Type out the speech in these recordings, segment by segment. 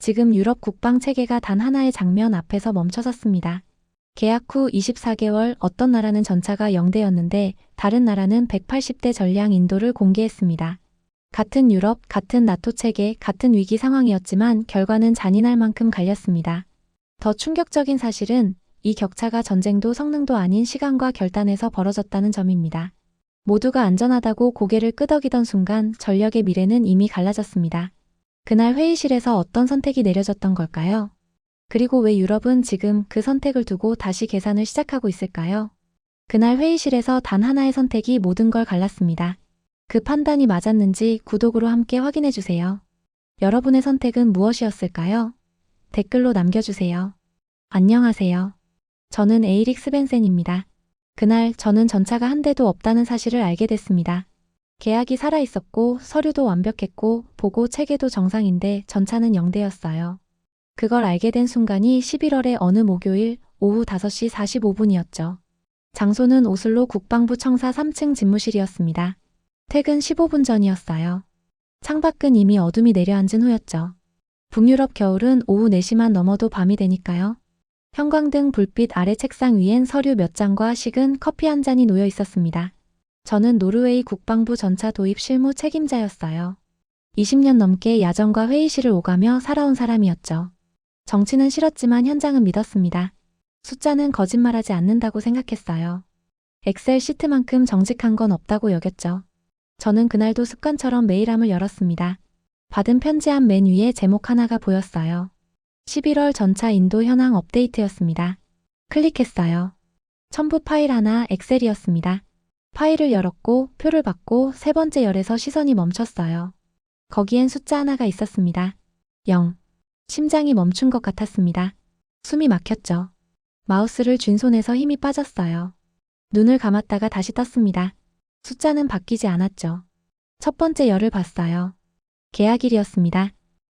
지금 유럽 국방 체계가 단 하나의 장면 앞에서 멈춰섰습니다. 계약 후 24개월 어떤 나라는 전차가 0대였는데 다른 나라는 180대 전량 인도를 공개했습니다. 같은 유럽, 같은 나토 체계, 같은 위기 상황이었지만 결과는 잔인할 만큼 갈렸습니다. 더 충격적인 사실은 이 격차가 전쟁도 성능도 아닌 시간과 결단에서 벌어졌다는 점입니다. 모두가 안전하다고 고개를 끄덕이던 순간 전력의 미래는 이미 갈라졌습니다. 그날 회의실에서 어떤 선택이 내려졌던 걸까요? 그리고 왜 유럽은 지금 그 선택을 두고 다시 계산을 시작하고 있을까요? 그날 회의실에서 단 하나의 선택이 모든 걸 갈랐습니다. 그 판단이 맞았는지 구독으로 함께 확인해주세요. 여러분의 선택은 무엇이었을까요? 댓글로 남겨주세요. 안녕하세요. 저는 에이릭 스벤센입니다. 그날 저는 전차가 한 대도 없다는 사실을 알게 됐습니다. 계약이 살아있었고 서류도 완벽했고 보고 체계도 정상인데 전차는 0대였어요. 그걸 알게 된 순간이 11월의 어느 목요일 오후 5시 45분이었죠. 장소는 오슬로 국방부 청사 3층 집무실이었습니다. 퇴근 15분 전이었어요. 창밖은 이미 어둠이 내려앉은 후였죠. 북유럽 겨울은 오후 4시만 넘어도 밤이 되니까요. 형광등 불빛 아래 책상 위엔 서류 몇 장과 식은 커피 한 잔이 놓여 있었습니다. 저는 노르웨이 국방부 전차 도입 실무 책임자였어요. 20년 넘게 야전과 회의실을 오가며 살아온 사람이었죠. 정치는 싫었지만 현장은 믿었습니다. 숫자는 거짓말하지 않는다고 생각했어요. 엑셀 시트만큼 정직한 건 없다고 여겼죠. 저는 그날도 습관처럼 메일함을 열었습니다. 받은 편지함 맨 위에 제목 하나가 보였어요. 11월 전차 인도 현황 업데이트였습니다. 클릭했어요. 첨부 파일 하나 엑셀이었습니다. 파일을 열었고 표를 받고 세 번째 열에서 시선이 멈췄어요. 거기엔 숫자 하나가 있었습니다. 0. 심장이 멈춘 것 같았습니다. 숨이 막혔죠. 마우스를 쥔 손에서 힘이 빠졌어요. 눈을 감았다가 다시 떴습니다. 숫자는 바뀌지 않았죠. 첫 번째 열을 봤어요. 계약일이었습니다.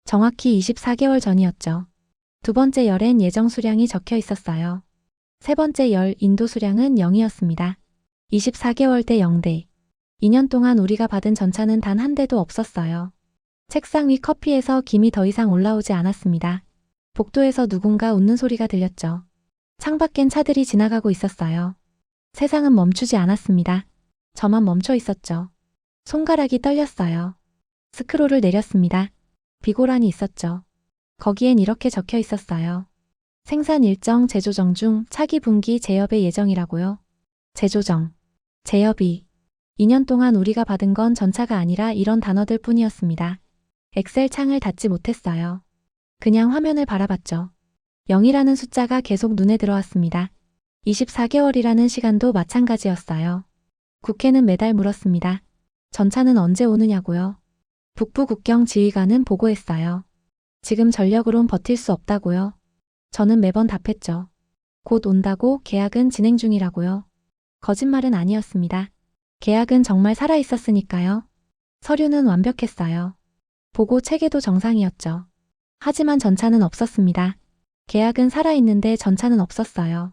정확히 24개월 전이었죠. 두 번째 열엔 예정 수량이 적혀 있었어요. 세 번째 열 인도 수량은 0이었습니다. 24개월 대 0대. 2년 동안 우리가 받은 전차는 단 한 대도 없었어요. 책상 위 커피에서 김이 더 이상 올라오지 않았습니다. 복도에서 누군가 웃는 소리가 들렸죠. 창밖엔 차들이 지나가고 있었어요. 세상은 멈추지 않았습니다. 저만 멈춰 있었죠. 손가락이 떨렸어요. 스크롤을 내렸습니다. 비고란이 있었죠. 거기엔 이렇게 적혀 있었어요. 생산 일정 재조정 중 차기 분기 재협의 예정이라고요. 재조정, 재협이. 2년 동안 우리가 받은 건 전차가 아니라 이런 단어들 뿐이었습니다. 엑셀 창을 닫지 못했어요. 그냥 화면을 바라봤죠. 0이라는 숫자가 계속 눈에 들어왔습니다. 24개월이라는 시간도 마찬가지였어요. 국회는 매달 물었습니다. 전차는 언제 오느냐고요. 북부 국경 지휘관은 보고했어요. 지금 전력으론 버틸 수 없다고요. 저는 매번 답했죠. 곧 온다고, 계약은 진행 중이라고요. 거짓말은 아니었습니다. 계약은 정말 살아있었으니까요. 서류는 완벽했어요. 보고 체계도 정상이었죠. 하지만 전차는 없었습니다. 계약은 살아있는데 전차는 없었어요.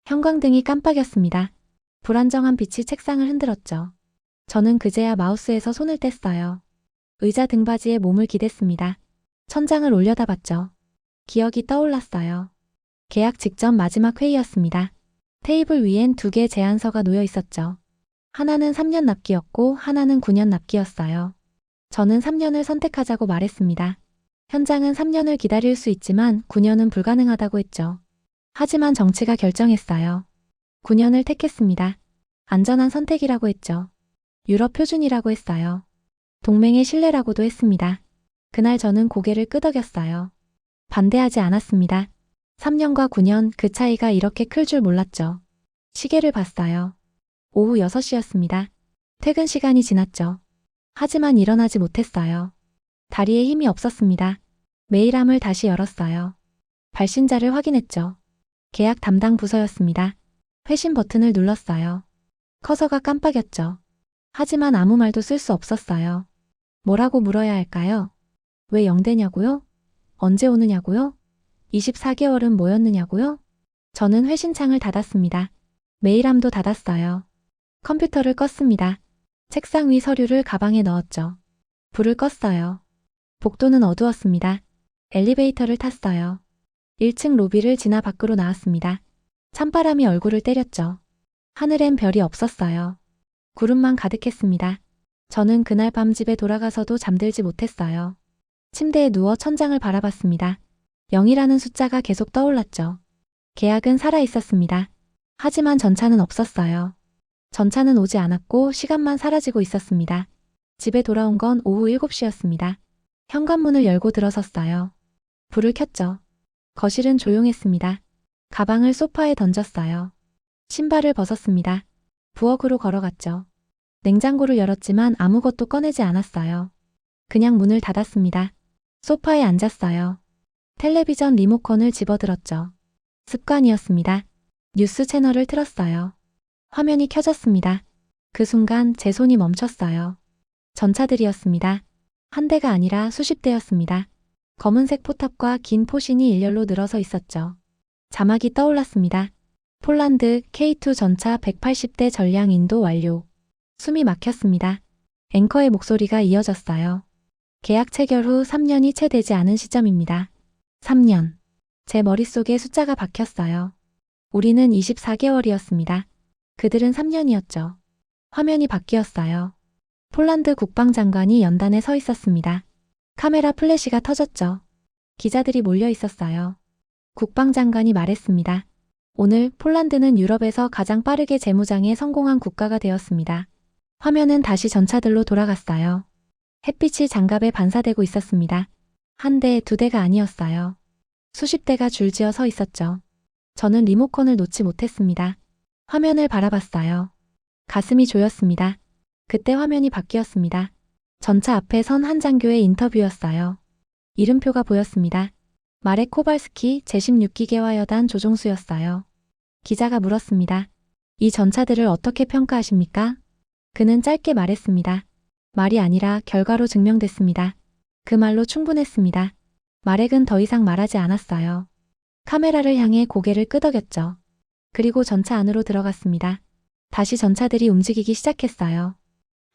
형광등이 깜빡였습니다. 불안정한 빛이 책상을 흔들었죠. 저는 그제야 마우스에서 손을 뗐어요. 의자 등받이에 몸을 기댔습니다. 천장을 올려다봤죠. 기억이 떠올랐어요. 계약 직전 마지막 회의였습니다. 테이블 위엔 2개 제안서가 놓여 있었죠. 하나는 3년 납기였고 하나는 9년 납기였어요. 저는 3년을 선택하자고 말했습니다. 현장은 3년을 기다릴 수 있지만 9년은 불가능하다고 했죠. 하지만 정치가 결정했어요. 9년을 택했습니다. 안전한 선택이라고 했죠. 유럽 표준이라고 했어요. 동맹의 신뢰라고도 했습니다. 그날 저는 고개를 끄덕였어요. 반대하지 않았습니다. 3년과 9년 그 차이가 이렇게 클 줄 몰랐죠. 시계를 봤어요. 오후 6시였습니다. 퇴근 시간이 지났죠. 하지만 일어나지 못했어요. 다리에 힘이 없었습니다. 메일함을 다시 열었어요. 발신자를 확인했죠. 계약 담당 부서였습니다. 회신 버튼을 눌렀어요. 커서가 깜빡였죠. 하지만 아무 말도 쓸 수 없었어요. 뭐라고 물어야 할까요? 왜 0대냐고요? 언제 오느냐고요? 24개월은 뭐였느냐고요? 저는 회신창을 닫았습니다. 메일함도 닫았어요. 컴퓨터를 껐습니다. 책상 위 서류를 가방에 넣었죠. 불을 껐어요. 복도는 어두웠습니다. 엘리베이터를 탔어요. 1층 로비를 지나 밖으로 나왔습니다. 찬바람이 얼굴을 때렸죠. 하늘엔 별이 없었어요. 구름만 가득했습니다. 저는 그날 밤 집에 돌아가서도 잠들지 못했어요. 침대에 누워 천장을 바라봤습니다. 0이라는 숫자가 계속 떠올랐죠. 계약은 살아 있었습니다. 하지만 전차는 없었어요. 전차는 오지 않았고 시간만 사라지고 있었습니다. 집에 돌아온 건 오후 7시였습니다. 현관문을 열고 들어섰어요. 불을 켰죠. 거실은 조용했습니다. 가방을 소파에 던졌어요. 신발을 벗었습니다. 부엌으로 걸어갔죠. 냉장고를 열었지만 아무것도 꺼내지 않았어요. 그냥 문을 닫았습니다. 소파에 앉았어요. 텔레비전 리모컨을 집어들었죠. 습관이었습니다. 뉴스 채널을 틀었어요. 화면이 켜졌습니다. 그 순간 제 손이 멈췄어요. 전차들이었습니다. 한 대가 아니라 수십 대였습니다. 검은색 포탑과 긴 포신이 일렬로 늘어서 있었죠. 자막이 떠올랐습니다. 폴란드 K2 전차 180대 전량 인도 완료. 숨이 막혔습니다. 앵커의 목소리가 이어졌어요. 계약 체결 후 3년이 채 되지 않은 시점입니다. 3년. 제 머릿속에 숫자가 박혔어요. 우리는 24개월이었습니다. 그들은 3년이었죠. 화면이 바뀌었어요. 폴란드 국방장관이 연단에 서 있었습니다. 카메라 플래시가 터졌죠. 기자들이 몰려 있었어요. 국방장관이 말했습니다. 오늘 폴란드는 유럽에서 가장 빠르게 재무장에 성공한 국가가 되었습니다. 화면은 다시 전차들로 돌아갔어요. 햇빛이 장갑에 반사되고 있었습니다. 한 대, 두 대가 아니었어요. 수십 대가 줄지어 서 있었죠. 저는 리모컨을 놓지 못했습니다. 화면을 바라봤어요. 가슴이 조였습니다. 그때 화면이 바뀌었습니다. 전차 앞에 선 한 장교의 인터뷰였어요. 이름표가 보였습니다. 마렉 코발스키 제16기계화 여단 조종수였어요. 기자가 물었습니다. 이 전차들을 어떻게 평가하십니까? 그는 짧게 말했습니다. 말이 아니라 결과로 증명됐습니다. 그 말로 충분했습니다. 마렉은 더 이상 말하지 않았어요. 카메라를 향해 고개를 끄덕였죠. 그리고 전차 안으로 들어갔습니다. 다시 전차들이 움직이기 시작했어요.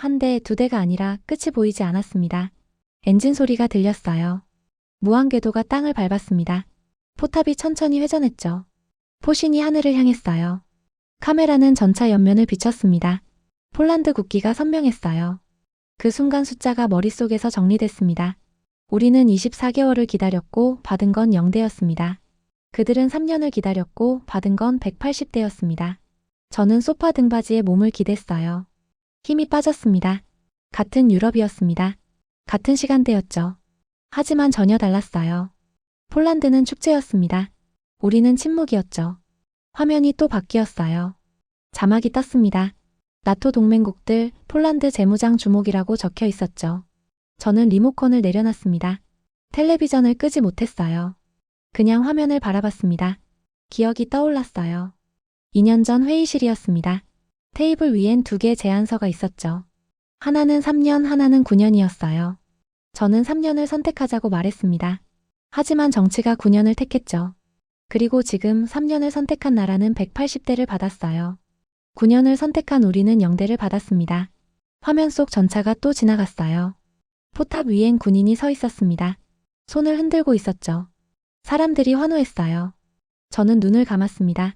한 대, 두 대가 아니라 끝이 보이지 않았습니다. 엔진 소리가 들렸어요. 무한궤도가 땅을 밟았습니다. 포탑이 천천히 회전했죠. 포신이 하늘을 향했어요. 카메라는 전차 옆면을 비췄습니다. 폴란드 국기가 선명했어요. 그 순간 숫자가 머릿속에서 정리됐습니다. 우리는 24개월을 기다렸고 받은 건 0대였습니다. 그들은 3년을 기다렸고 받은 건 180대였습니다. 저는 소파 등받이에 몸을 기댔어요. 힘이 빠졌습니다. 같은 유럽이었습니다. 같은 시간대였죠. 하지만 전혀 달랐어요. 폴란드는 축제였습니다. 우리는 침묵이었죠. 화면이 또 바뀌었어요. 자막이 떴습니다. 나토 동맹국들 폴란드 재무장 주목이라고 적혀 있었죠. 저는 리모컨을 내려놨습니다. 텔레비전을 끄지 못했어요. 그냥 화면을 바라봤습니다. 기억이 떠올랐어요. 2년 전 회의실이었습니다. 테이블 위엔 두 개의 제안서가 있었죠. 하나는 3년, 하나는 9년이었어요. 저는 3년을 선택하자고 말했습니다. 하지만 정치가 9년을 택했죠. 그리고 지금 3년을 선택한 나라는 180대를 받았어요. 9년을 선택한 우리는 0대를 받았습니다. 화면 속 전차가 또 지나갔어요. 포탑 위엔 군인이 서 있었습니다. 손을 흔들고 있었죠. 사람들이 환호했어요. 저는 눈을 감았습니다.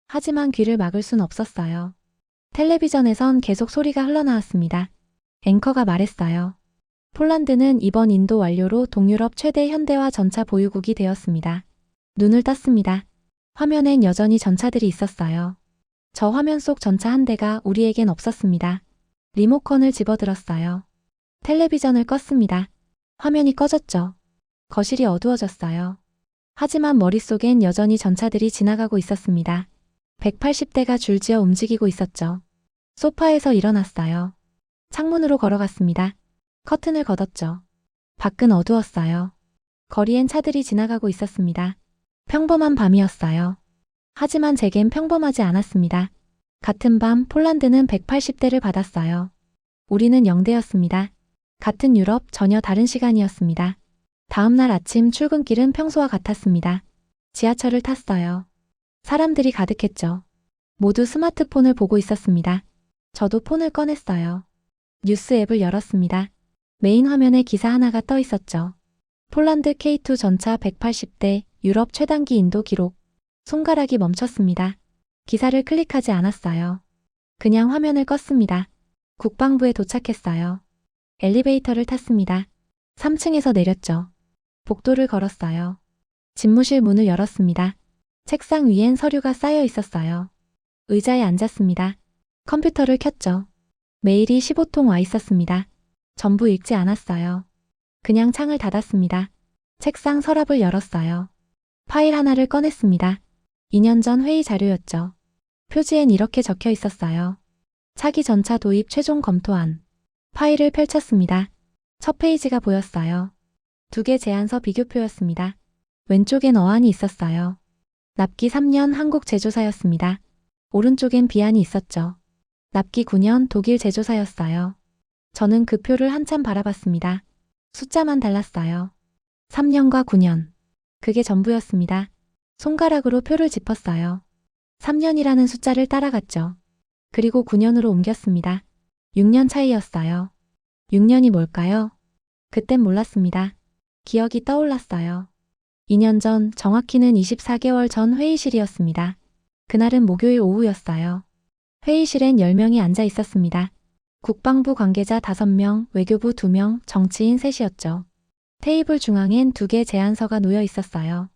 하지만 귀를 막을 순 없었어요. 텔레비전에선 계속 소리가 흘러나왔습니다. 앵커가 말했어요. 폴란드는 이번 인도 완료로 동유럽 최대 현대화 전차 보유국이 되었습니다. 눈을 떴습니다. 화면엔 여전히 전차들이 있었어요. 저 화면 속 전차 한 대가 우리에겐 없었습니다. 리모컨을 집어들었어요. 텔레비전을 껐습니다. 화면이 꺼졌죠. 거실이 어두워졌어요. 하지만 머릿속엔 여전히 전차들이 지나가고 있었습니다. 180대가 줄지어 움직이고 있었죠. 소파에서 일어났어요. 창문으로 걸어갔습니다. 커튼을 걷었죠. 밖은 어두웠어요. 거리엔 차들이 지나가고 있었습니다. 평범한 밤이었어요. 하지만 제겐 평범하지 않았습니다. 같은 밤 폴란드는 180대를 받았어요. 우리는 0대였습니다. 같은 유럽 전혀 다른 시간이었습니다. 다음 날 아침 출근길은 평소와 같았습니다. 지하철을 탔어요. 사람들이 가득했죠. 모두 스마트폰을 보고 있었습니다. 저도 폰을 꺼냈어요. 뉴스 앱을 열었습니다. 메인 화면에 기사 하나가 떠 있었죠. 폴란드 K2 전차 180대, 유럽 최단기 인도 기록. 손가락이 멈췄습니다. 기사를 클릭하지 않았어요. 그냥 화면을 껐습니다. 국방부에 도착했어요. 엘리베이터를 탔습니다. 3층에서 내렸죠. 복도를 걸었어요. 집무실 문을 열었습니다. 책상 위엔 서류가 쌓여 있었어요. 의자에 앉았습니다. 컴퓨터를 켰죠. 메일이 15통 와 있었습니다. 전부 읽지 않았어요. 그냥 창을 닫았습니다. 책상 서랍을 열었어요. 파일 하나를 꺼냈습니다. 2년 전 회의 자료였죠. 표지엔 이렇게 적혀 있었어요. 차기 전차 도입 최종 검토안. 파일을 펼쳤습니다. 첫 페이지가 보였어요. 2개 제안서 비교표였습니다. 왼쪽엔 어안이 있었어요. 납기 3년 한국 제조사였습니다. 오른쪽엔 비안이 있었죠. 납기 9년 독일 제조사였어요. 저는 그 표를 한참 바라봤습니다. 숫자만 달랐어요. 3년과 9년. 그게 전부였습니다. 손가락으로 표를 짚었어요. 3년이라는 숫자를 따라갔죠. 그리고 9년으로 옮겼습니다. 6년 차이였어요. 6년이 뭘까요? 그땐 몰랐습니다. 기억이 떠올랐어요. 2년 전, 정확히는 24개월 전 회의실이었습니다. 그날은 목요일 오후였어요. 회의실엔 10명이 앉아 있었습니다. 국방부 관계자 5명, 외교부 2명, 정치인 3이었죠. 테이블 중앙엔 2개 제안서가 놓여 있었어요.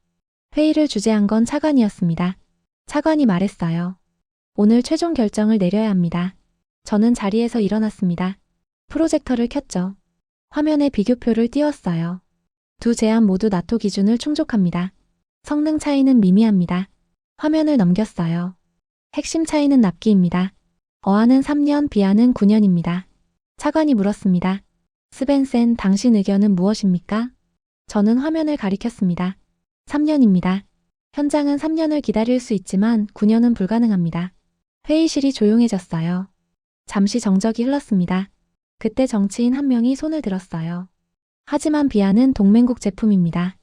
회의를 주재한 건 차관이었습니다. 차관이 말했어요. 오늘 최종 결정을 내려야 합니다. 저는 자리에서 일어났습니다. 프로젝터를 켰죠. 화면에 비교표를 띄웠어요. 2 제안 모두 나토 기준을 충족합니다. 성능 차이는 미미합니다. 화면을 넘겼어요. 핵심 차이는 납기입니다. 어안은 3년, 비안은 9년입니다. 차관이 물었습니다. 스벤센, 당신 의견은 무엇입니까? 저는 화면을 가리켰습니다. 3년입니다. 현장은 3년을 기다릴 수 있지만 9년은 불가능합니다. 회의실이 조용해졌어요. 잠시 정적이 흘렀습니다. 그때 정치인 한 명이 손을 들었어요. 하지만 비안은 동맹국 제품입니다.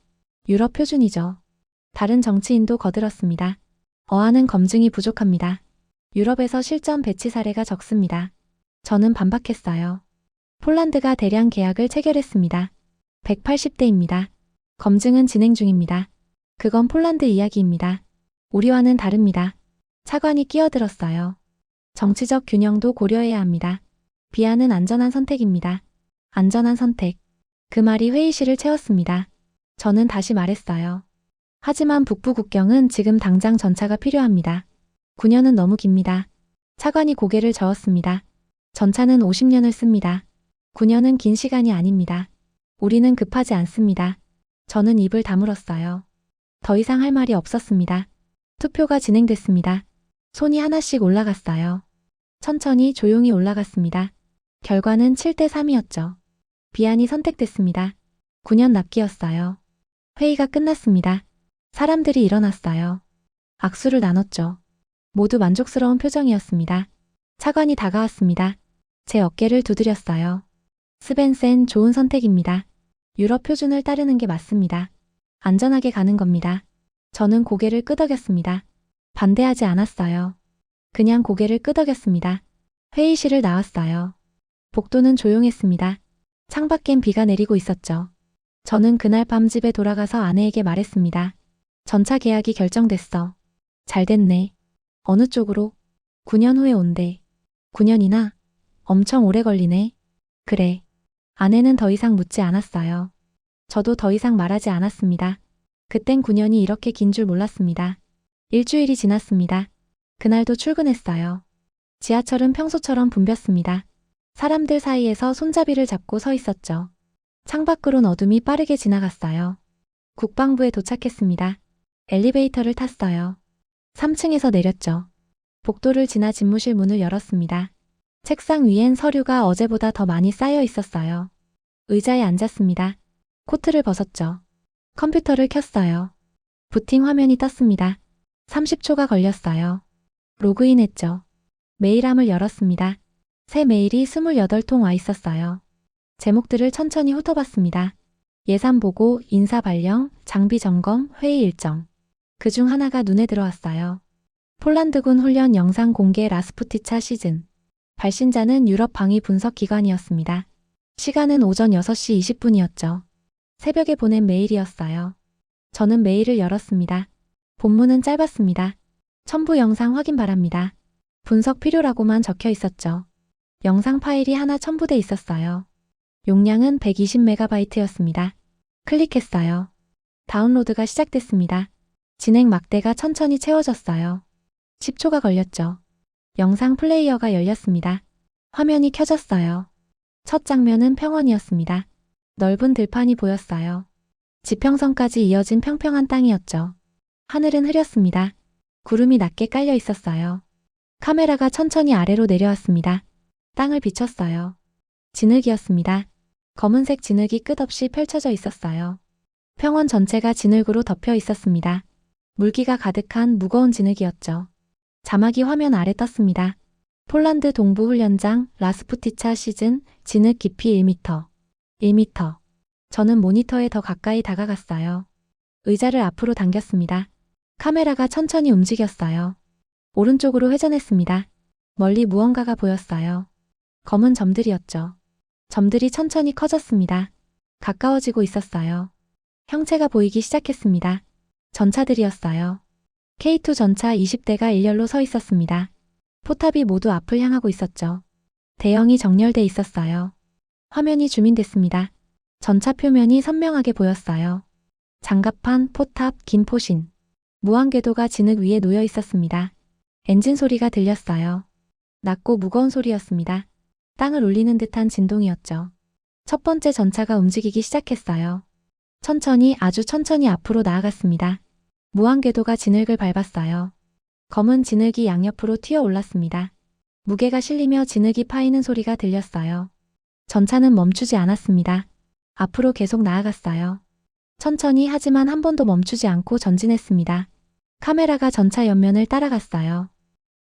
유럽 표준이죠. 다른 정치인도 거들었습니다. 어안은 검증이 부족합니다. 유럽에서 실전 배치 사례가 적습니다. 저는 반박했어요. 폴란드가 대량 계약을 체결했습니다. 180대입니다. 검증은 진행 중입니다. 그건 폴란드 이야기입니다. 우리와는 다릅니다. 차관이 끼어들었어요. 정치적 균형도 고려해야 합니다. 비안은 안전한 선택입니다. 안전한 선택. 그 말이 회의실을 채웠습니다. 저는 다시 말했어요. 하지만 북부 국경은 지금 당장 전차가 필요합니다. 9년은 너무 깁니다. 차관이 고개를 저었습니다. 전차는 50년을 씁니다. 9년은 긴 시간이 아닙니다. 우리는 급하지 않습니다. 저는 입을 다물었어요. 더 이상 할 말이 없었습니다. 투표가 진행됐습니다. 손이 하나씩 올라갔어요. 천천히 조용히 올라갔습니다. 결과는 7대 3이었죠. 비안이 선택됐습니다. 9년 납기였어요. 회의가 끝났습니다. 사람들이 일어났어요. 악수를 나눴죠. 모두 만족스러운 표정이었습니다. 차관이 다가왔습니다. 제 어깨를 두드렸어요. 스벤센, 좋은 선택입니다. 유럽 표준을 따르는 게 맞습니다. 안전하게 가는 겁니다. 저는 고개를 끄덕였습니다. 반대하지 않았어요. 그냥 고개를 끄덕였습니다. 회의실을 나왔어요. 복도는 조용했습니다. 창밖엔 비가 내리고 있었죠. 저는 그날 밤 집에 돌아가서 아내에게 말했습니다. 전차 계약이 결정됐어. 잘 됐네. 어느 쪽으로? 9년 후에 온대. 9년이나? 엄청 오래 걸리네. 그래. 아내는 더 이상 묻지 않았어요. 저도 더 이상 말하지 않았습니다. 그땐 9년이 이렇게 긴 줄 몰랐습니다. 일주일이 지났습니다. 그날도 출근했어요. 지하철은 평소처럼 붐볐습니다. 사람들 사이에서 손잡이를 잡고 서 있었죠. 창밖으론 어둠이 빠르게 지나갔어요. 국방부에 도착했습니다. 엘리베이터를 탔어요. 3층에서 내렸죠. 복도를 지나 집무실 문을 열었습니다. 책상 위엔 서류가 어제보다 더 많이 쌓여 있었어요. 의자에 앉았습니다. 코트를 벗었죠. 컴퓨터를 켰어요. 부팅 화면이 떴습니다. 30초가 걸렸어요. 로그인했죠. 메일함을 열었습니다. 새 메일이 28통 와 있었어요. 제목들을 천천히 훑어봤습니다. 예산 보고, 인사 발령, 장비 점검, 회의 일정. 그중 하나가 눈에 들어왔어요. 폴란드군 훈련 영상 공개 라스푸티차 시즌. 발신자는 유럽 방위 분석 기관이었습니다. 시간은 오전 6시 20분이었죠. 새벽에 보낸 메일이었어요. 저는 메일을 열었습니다. 본문은 짧았습니다. 첨부 영상 확인 바랍니다. 분석 필요라고만 적혀 있었죠. 영상 파일이 하나 첨부돼 있었어요. 용량은 120MB였습니다. 클릭했어요. 다운로드가 시작됐습니다. 진행 막대가 천천히 채워졌어요. 10초가 걸렸죠. 영상 플레이어가 열렸습니다. 화면이 켜졌어요. 첫 장면은 평원이었습니다. 넓은 들판이 보였어요. 지평선까지 이어진 평평한 땅이었죠. 하늘은 흐렸습니다. 구름이 낮게 깔려 있었어요. 카메라가 천천히 아래로 내려왔습니다. 땅을 비췄어요. 진흙이었습니다. 검은색 진흙이 끝없이 펼쳐져 있었어요. 평원 전체가 진흙으로 덮여 있었습니다. 물기가 가득한 무거운 진흙이었죠. 자막이 화면 아래 떴습니다. 폴란드 동부 훈련장 라스푸티차 시즌 진흙 깊이 1m. 1m. 저는 모니터에 더 가까이 다가갔어요. 의자를 앞으로 당겼습니다. 카메라가 천천히 움직였어요. 오른쪽으로 회전했습니다. 멀리 무언가가 보였어요. 검은 점들이었죠. 점들이 천천히 커졌습니다. 가까워지고 있었어요. 형체가 보이기 시작했습니다. 전차들이었어요. K2 전차 20대가 일렬로 서 있었습니다. 포탑이 모두 앞을 향하고 있었죠. 대형이 정렬돼 있었어요. 화면이 줌인됐습니다. 전차 표면이 선명하게 보였어요. 장갑판, 포탑, 긴 포신. 무한궤도가 진흙 위에 놓여 있었습니다. 엔진 소리가 들렸어요. 낮고 무거운 소리였습니다. 땅을 울리는 듯한 진동이었죠. 첫 번째 전차가 움직이기 시작했어요. 천천히, 아주 천천히 앞으로 나아갔습니다. 무한궤도가 진흙을 밟았어요. 검은 진흙이 양옆으로 튀어 올랐습니다. 무게가 실리며 진흙이 파이는 소리가 들렸어요. 전차는 멈추지 않았습니다. 앞으로 계속 나아갔어요. 천천히 하지만 한 번도 멈추지 않고 전진했습니다. 카메라가 전차 옆면을 따라갔어요.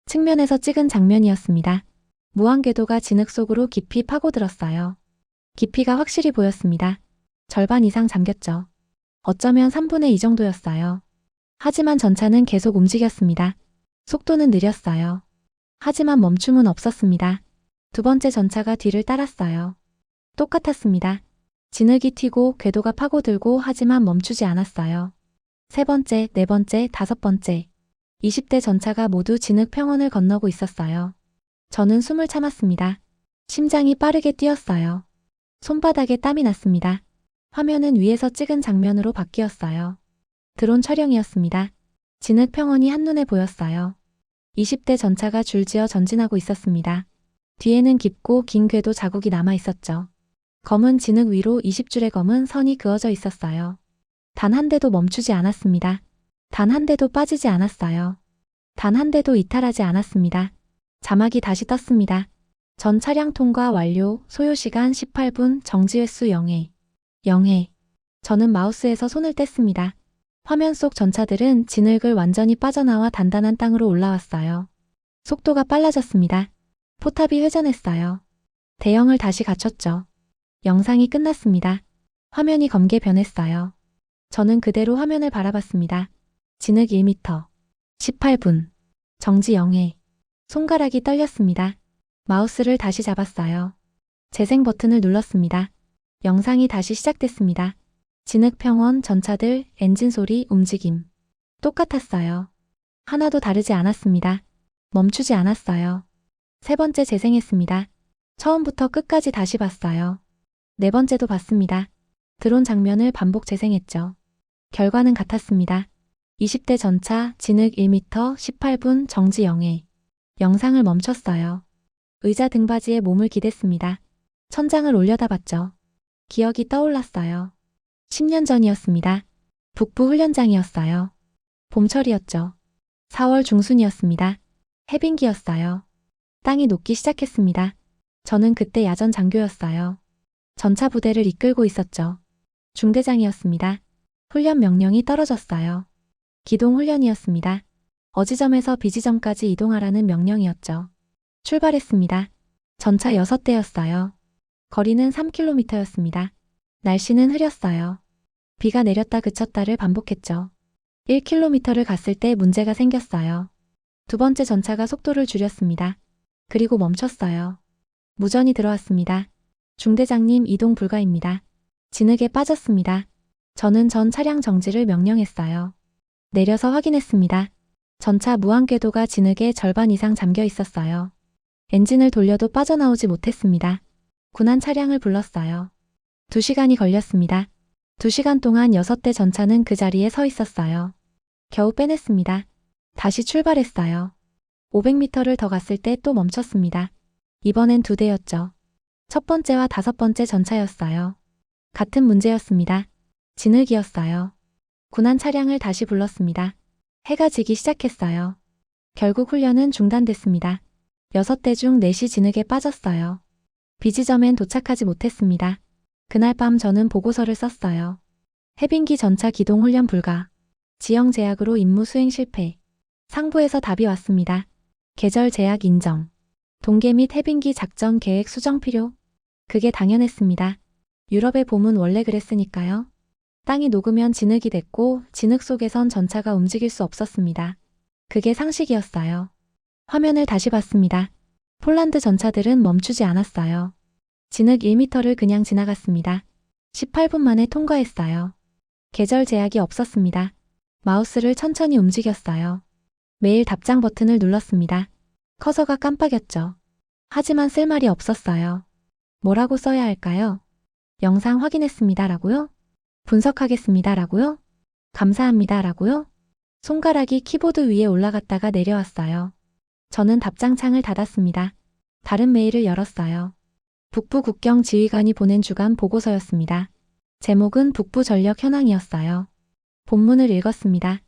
측면에서 찍은 장면이었습니다. 무한궤도가 진흙 속으로 깊이 파고들었어요. 깊이가 확실히 보였습니다. 절반 이상 잠겼죠. 어쩌면 3분의 2 정도였어요. 하지만 전차는 계속 움직였습니다. 속도는 느렸어요. 하지만 멈춤은 없었습니다. 두 번째 전차가 뒤를 따랐어요. 똑같았습니다. 진흙이 튀고 궤도가 파고들고 하지만 멈추지 않았어요. 세 번째, 네 번째, 다섯 번째. 20대 전차가 모두 진흙 평원을 건너고 있었어요. 저는 숨을 참았습니다. 심장이 빠르게 뛰었어요. 손바닥에 땀이 났습니다. 화면은 위에서 찍은 장면으로 바뀌었어요. 드론 촬영이었습니다. 진흙 평원이 한눈에 보였어요. 20대 전차가 줄지어 전진하고 있었습니다. 뒤에는 깊고 긴 궤도 자국이 남아 있었죠. 검은 진흙 위로 20줄의 검은 선이 그어져 있었어요. 단 한 대도 멈추지 않았습니다. 단 한 대도 빠지지 않았어요. 단 한 대도 이탈하지 않았습니다. 자막이 다시 떴습니다. 전 차량 통과 완료, 소요시간 18분, 정지횟수 0회. 0회. 저는 마우스에서 손을 뗐습니다. 화면 속 전차들은 진흙을 완전히 빠져나와 단단한 땅으로 올라왔어요. 속도가 빨라졌습니다. 포탑이 회전했어요. 대형을 다시 갖췄죠. 영상이 끝났습니다. 화면이 검게 변했어요. 저는 그대로 화면을 바라봤습니다. 진흙 1m. 18분. 정지 0회. 손가락이 떨렸습니다. 마우스를 다시 잡았어요. 재생 버튼을 눌렀습니다. 영상이 다시 시작됐습니다. 진흙 평원, 전차들, 엔진 소리, 움직임. 똑같았어요. 하나도 다르지 않았습니다. 멈추지 않았어요. 세 번째 재생했습니다. 처음부터 끝까지 다시 봤어요. 네 번째도 봤습니다. 드론 장면을 반복 재생했죠. 결과는 같았습니다. 20대 전차, 진흙 1m, 18분, 정지 0회. 영상을 멈췄어요. 의자 등받이에 몸을 기댔습니다. 천장을 올려다봤죠. 기억이 떠올랐어요. 10년 전이었습니다. 북부 훈련장이었어요. 봄철이었죠. 4월 중순이었습니다. 해빙기였어요. 땅이 녹기 시작했습니다. 저는 그때 야전 장교였어요. 전차 부대를 이끌고 있었죠. 중대장이었습니다. 훈련 명령이 떨어졌어요. 기동 훈련이었습니다. 어지점에서 비지점까지 이동하라는 명령이었죠. 출발했습니다. 전차 6대였어요. 거리는 3km였습니다. 날씨는 흐렸어요. 비가 내렸다 그쳤다를 반복했죠. 1km를 갔을 때 문제가 생겼어요. 두 번째 전차가 속도를 줄였습니다. 그리고 멈췄어요. 무전이 들어왔습니다. 중대장님 이동 불가입니다. 진흙에 빠졌습니다. 저는 전 차량 정지를 명령했어요. 내려서 확인했습니다. 전차 무한궤도가 진흙의 절반 이상 잠겨 있었어요. 엔진을 돌려도 빠져나오지 못했습니다. 군한 차량을 불렀어요. 2시간이 걸렸습니다. 2시간 동안 6대 전차는 그 자리에 서 있었어요. 겨우 빼냈습니다. 다시 출발했어요. 500m를 더 갔을 때 또 멈췄습니다. 이번엔 2대였죠. 첫 번째와 5번째 전차였어요. 같은 문제였습니다. 진흙이었어요. 군한 차량을 다시 불렀습니다. 해가 지기 시작했어요. 결국 훈련은 중단됐습니다. 6대 중 4시 진흙에 빠졌어요. 비지점엔 도착하지 못했습니다. 그날 밤 저는 보고서를 썼어요. 해빙기 전차 기동 훈련 불가. 지형 제약으로 임무 수행 실패. 상부에서 답이 왔습니다. 계절 제약 인정. 동계 및 해빙기 작전 계획 수정 필요. 그게 당연했습니다. 유럽의 봄은 원래 그랬으니까요. 땅이 녹으면 진흙이 됐고 진흙 속에선 전차가 움직일 수 없었습니다. 그게 상식이었어요. 화면을 다시 봤습니다. 폴란드 전차들은 멈추지 않았어요. 진흙 1m를 그냥 지나갔습니다. 18분 만에 통과했어요. 계절 제약이 없었습니다. 마우스를 천천히 움직였어요. 매일 답장 버튼을 눌렀습니다. 커서가 깜빡였죠. 하지만 쓸 말이 없었어요. 뭐라고 써야 할까요? 영상 확인했습니다 라고요? 분석하겠습니다 라고요? 감사합니다 라고요? 손가락이 키보드 위에 올라갔다가 내려왔어요. 저는 답장창을 닫았습니다. 다른 메일을 열었어요. 북부 국경 지휘관이 보낸 주간 보고서였습니다. 제목은 북부 전력 현황이었어요. 본문을 읽었습니다.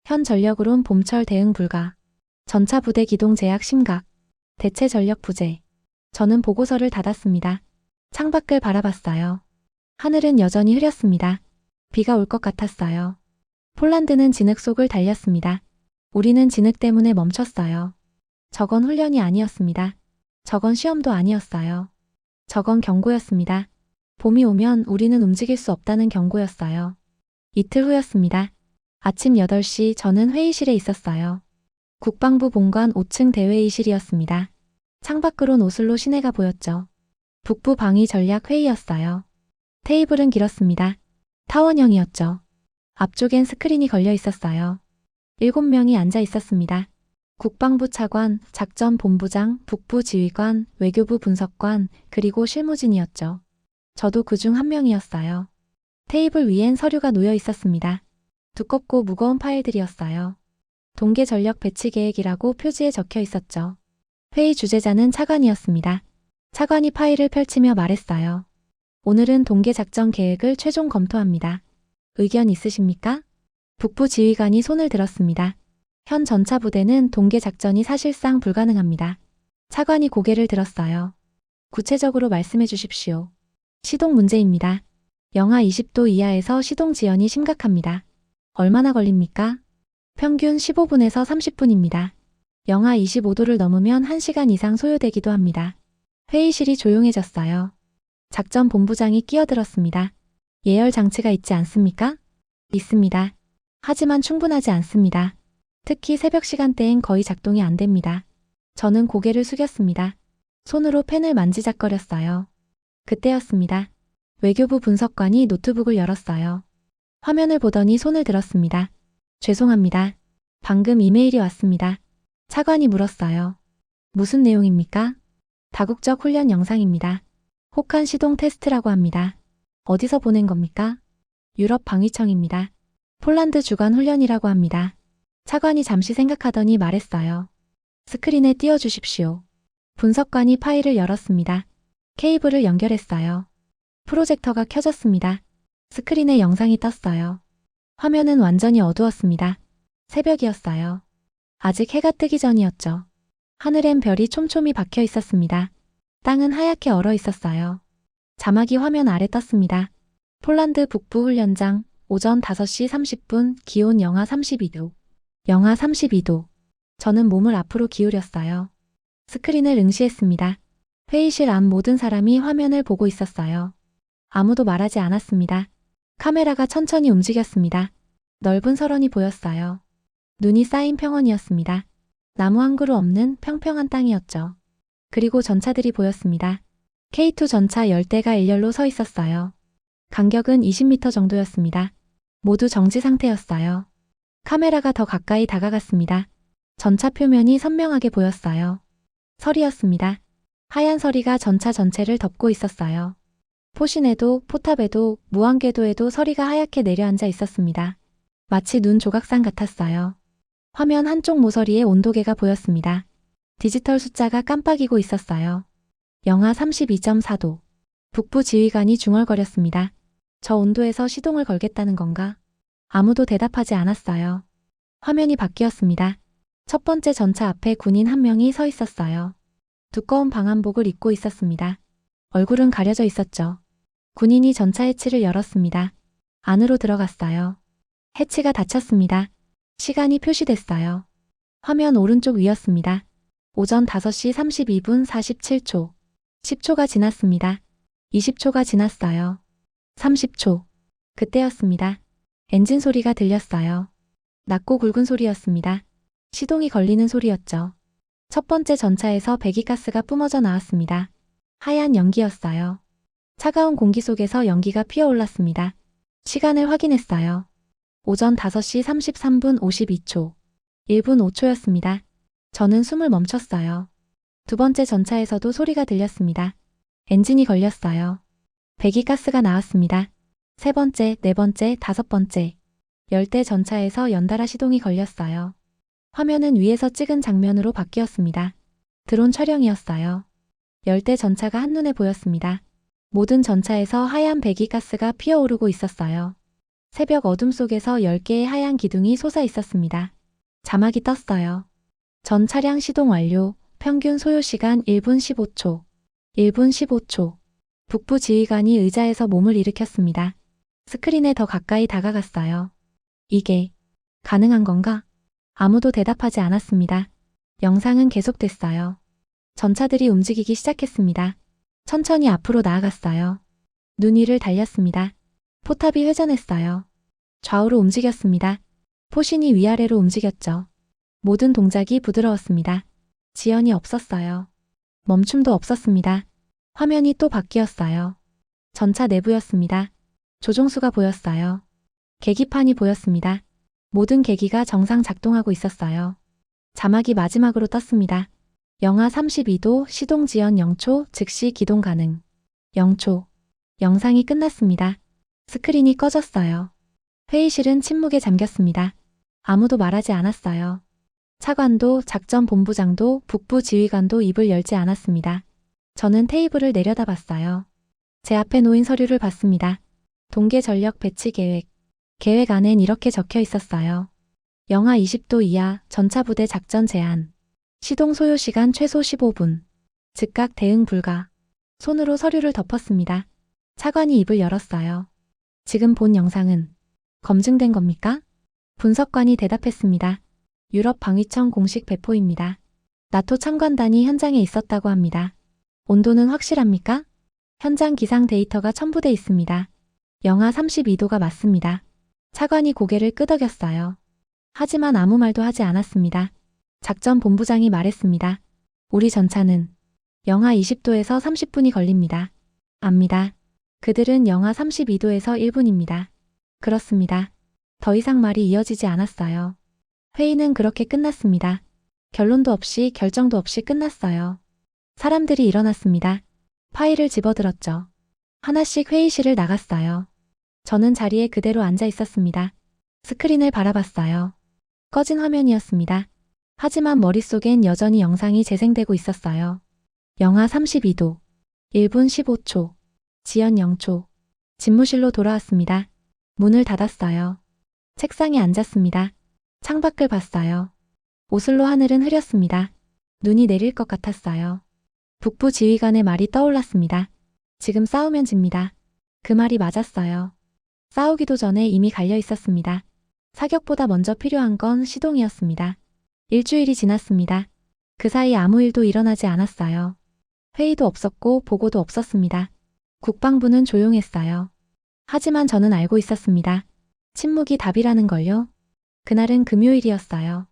현 전력으론 봄철 대응 불가. 전차 부대 기동 제약 심각. 대체 전력 부재. 저는 보고서를 닫았습니다. 창밖을 바라봤어요. 하늘은 여전히 흐렸습니다. 비가 올 것 같았어요. 폴란드는 진흙 속을 달렸습니다. 우리는 진흙 때문에 멈췄어요. 저건 훈련이 아니었습니다. 저건 시험도 아니었어요. 저건 경고였습니다. 봄이 오면 우리는 움직일 수 없다는 경고였어요. 이틀 후였습니다. 아침 8시 저는 회의실에 있었어요. 국방부 본관 5층 대회의실이었습니다. 창밖으론 오슬로 시내가 보였죠. 북부 방위 전략 회의였어요. 테이블은 길었습니다. 타원형이었죠. 앞쪽엔 스크린이 걸려 있었어요. 7명이 앉아 있었습니다. 국방부 차관, 작전본부장, 북부 지휘관, 외교부 분석관, 그리고 실무진이었죠. 저도 그중 한 명이었어요. 테이블 위엔 서류가 놓여 있었습니다. 두껍고 무거운 파일들이었어요. 동계 전력 배치 계획이라고 표지에 적혀 있었죠. 회의 주재자는 차관이었습니다. 차관이 파일을 펼치며 말했어요. 오늘은 동계 작전 계획을 최종 검토합니다. 의견 있으십니까? 북부 지휘관이 손을 들었습니다. 현 전차 부대는 동계 작전이 사실상 불가능합니다. 차관이 고개를 들었어요. 구체적으로 말씀해 주십시오. 시동 문제입니다. 영하 20도 이하에서 시동 지연이 심각합니다. 얼마나 걸립니까? 평균 15분에서 30분입니다. 영하 25도를 넘으면 1시간 이상 소요되기도 합니다. 회의실이 조용해졌어요. 작전 본부장이 끼어들었습니다. 예열 장치가 있지 않습니까? 있습니다. 하지만 충분하지 않습니다. 특히 새벽 시간대엔 거의 작동이 안 됩니다. 저는 고개를 숙였습니다. 손으로 펜을 만지작거렸어요. 그때였습니다. 외교부 분석관이 노트북을 열었어요. 화면을 보더니 손을 들었습니다. 죄송합니다. 방금 이메일이 왔습니다. 차관이 물었어요. 무슨 내용입니까? 다국적 훈련 영상입니다. 혹한 시동 테스트라고 합니다. 어디서 보낸 겁니까? 유럽 방위청입니다. 폴란드 주간 훈련이라고 합니다. 차관이 잠시 생각하더니 말했어요. 스크린에 띄워주십시오. 분석관이 파일을 열었습니다. 케이블을 연결했어요. 프로젝터가 켜졌습니다. 스크린에 영상이 떴어요. 화면은 완전히 어두웠습니다. 새벽이었어요. 아직 해가 뜨기 전이었죠. 하늘엔 별이 촘촘히 박혀 있었습니다. 땅은 하얗게 얼어 있었어요. 자막이 화면 아래 떴습니다. 폴란드 북부 훈련장, 오전 5시 30분, 기온 영하 32도. 영하 32도. 저는 몸을 앞으로 기울였어요. 스크린을 응시했습니다. 회의실 안 모든 사람이 화면을 보고 있었어요. 아무도 말하지 않았습니다. 카메라가 천천히 움직였습니다. 넓은 설원이 보였어요. 눈이 쌓인 평원이었습니다. 나무 한 그루 없는 평평한 땅이었죠. 그리고 전차들이 보였습니다. K2 전차 10대가 일렬로 서 있었어요. 간격은 20m 정도였습니다. 모두 정지 상태였어요. 카메라가 더 가까이 다가갔습니다. 전차 표면이 선명하게 보였어요. 서리였습니다. 하얀 서리가 전차 전체를 덮고 있었어요. 포신에도 포탑에도 무한궤도에도 서리가 하얗게 내려앉아 있었습니다. 마치 눈 조각상 같았어요. 화면 한쪽 모서리에 온도계가 보였습니다. 디지털 숫자가 깜빡이고 있었어요. 영하 32.4도. 북부 지휘관이 중얼거렸습니다. 저 온도에서 시동을 걸겠다는 건가? 아무도 대답하지 않았어요. 화면이 바뀌었습니다. 첫 번째 전차 앞에 군인 한 명이 서 있었어요. 두꺼운 방한복을 입고 있었습니다. 얼굴은 가려져 있었죠. 군인이 전차 해치를 열었습니다. 안으로 들어갔어요. 해치가 닫혔습니다. 시간이 표시됐어요. 화면 오른쪽 위였습니다. 오전 5시 32분 47초. 10초가 지났습니다. 20초가 지났어요. 30초. 그때였습니다. 엔진 소리가 들렸어요. 낮고 굵은 소리였습니다. 시동이 걸리는 소리였죠. 첫 번째 전차에서 배기가스가 뿜어져 나왔습니다. 하얀 연기였어요. 차가운 공기 속에서 연기가 피어올랐습니다. 시간을 확인했어요. 오전 5시 33분 52초. 1분 5초였습니다. 저는 숨을 멈췄어요. 두 번째 전차에서도 소리가 들렸습니다. 엔진이 걸렸어요. 배기가스가 나왔습니다. 세 번째, 네 번째, 다섯 번째. 열대 전차에서 연달아 시동이 걸렸어요. 화면은 위에서 찍은 장면으로 바뀌었습니다. 드론 촬영이었어요. 열대 전차가 한눈에 보였습니다. 모든 전차에서 하얀 배기가스가 피어오르고 있었어요. 새벽 어둠 속에서 10개의 하얀 기둥이 솟아 있었습니다. 자막이 떴어요. 전 차량 시동 완료, 평균 소요 시간 1분 15초. 1분 15초. 북부 지휘관이 의자에서 몸을 일으켰습니다. 스크린에 더 가까이 다가갔어요. 이게 가능한 건가? 아무도 대답하지 않았습니다. 영상은 계속됐어요. 전차들이 움직이기 시작했습니다. 천천히 앞으로 나아갔어요. 눈 위를 달렸습니다. 포탑이 회전했어요. 좌우로 움직였습니다. 포신이 위아래로 움직였죠. 모든 동작이 부드러웠습니다. 지연이 없었어요. 멈춤도 없었습니다. 화면이 또 바뀌었어요. 전차 내부였습니다. 조종수가 보였어요. 계기판이 보였습니다. 모든 계기가 정상 작동하고 있었어요. 자막이 마지막으로 떴습니다. 영하 32도, 시동 지연 0초, 즉시 기동 가능. 0초. 영상이 끝났습니다. 스크린이 꺼졌어요. 회의실은 침묵에 잠겼습니다. 아무도 말하지 않았어요. 차관도, 작전본부장도, 북부 지휘관도 입을 열지 않았습니다. 저는 테이블을 내려다봤어요. 제 앞에 놓인 서류를 봤습니다. 동계 전력 배치 계획. 계획 안엔 이렇게 적혀 있었어요. 영하 20도 이하 전차 부대 작전 제한. 시동 소요 시간 최소 15분. 즉각 대응 불가. 손으로 서류를 덮었습니다. 차관이 입을 열었어요. 지금 본 영상은 검증된 겁니까? 분석관이 대답했습니다. 유럽 방위청 공식 배포입니다. 나토 참관단이 현장에 있었다고 합니다. 온도는 확실합니까? 현장 기상 데이터가 첨부돼 있습니다. 영하 32도가 맞습니다. 차관이 고개를 끄덕였어요. 하지만 아무 말도 하지 않았습니다. 작전 본부장이 말했습니다. 우리 전차는 영하 20도에서 30분이 걸립니다. 압니다. 그들은 영하 32도에서 1분입니다. 그렇습니다. 더 이상 말이 이어지지 않았어요. 회의는 그렇게 끝났습니다. 결론도 없이 결정도 없이 끝났어요. 사람들이 일어났습니다. 파일을 집어들었죠. 하나씩 회의실을 나갔어요. 저는 자리에 그대로 앉아 있었습니다. 스크린을 바라봤어요. 꺼진 화면이었습니다. 하지만 머릿속엔 여전히 영상이 재생되고 있었어요. 영하 32도. 1분 15초. 지연 0초. 집무실로 돌아왔습니다. 문을 닫았어요. 책상에 앉았습니다. 창밖을 봤어요. 오슬로 하늘은 흐렸습니다. 눈이 내릴 것 같았어요. 북부 지휘관의 말이 떠올랐습니다. 지금 싸우면 집니다. 그 말이 맞았어요. 싸우기도 전에 이미 갈려 있었습니다. 사격보다 먼저 필요한 건 시동이었습니다. 일주일이 지났습니다. 그 사이 아무 일도 일어나지 않았어요. 회의도 없었고 보고도 없었습니다. 국방부는 조용했어요. 하지만 저는 알고 있었습니다. 침묵이 답이라는 걸요. 그날은 금요일이었어요.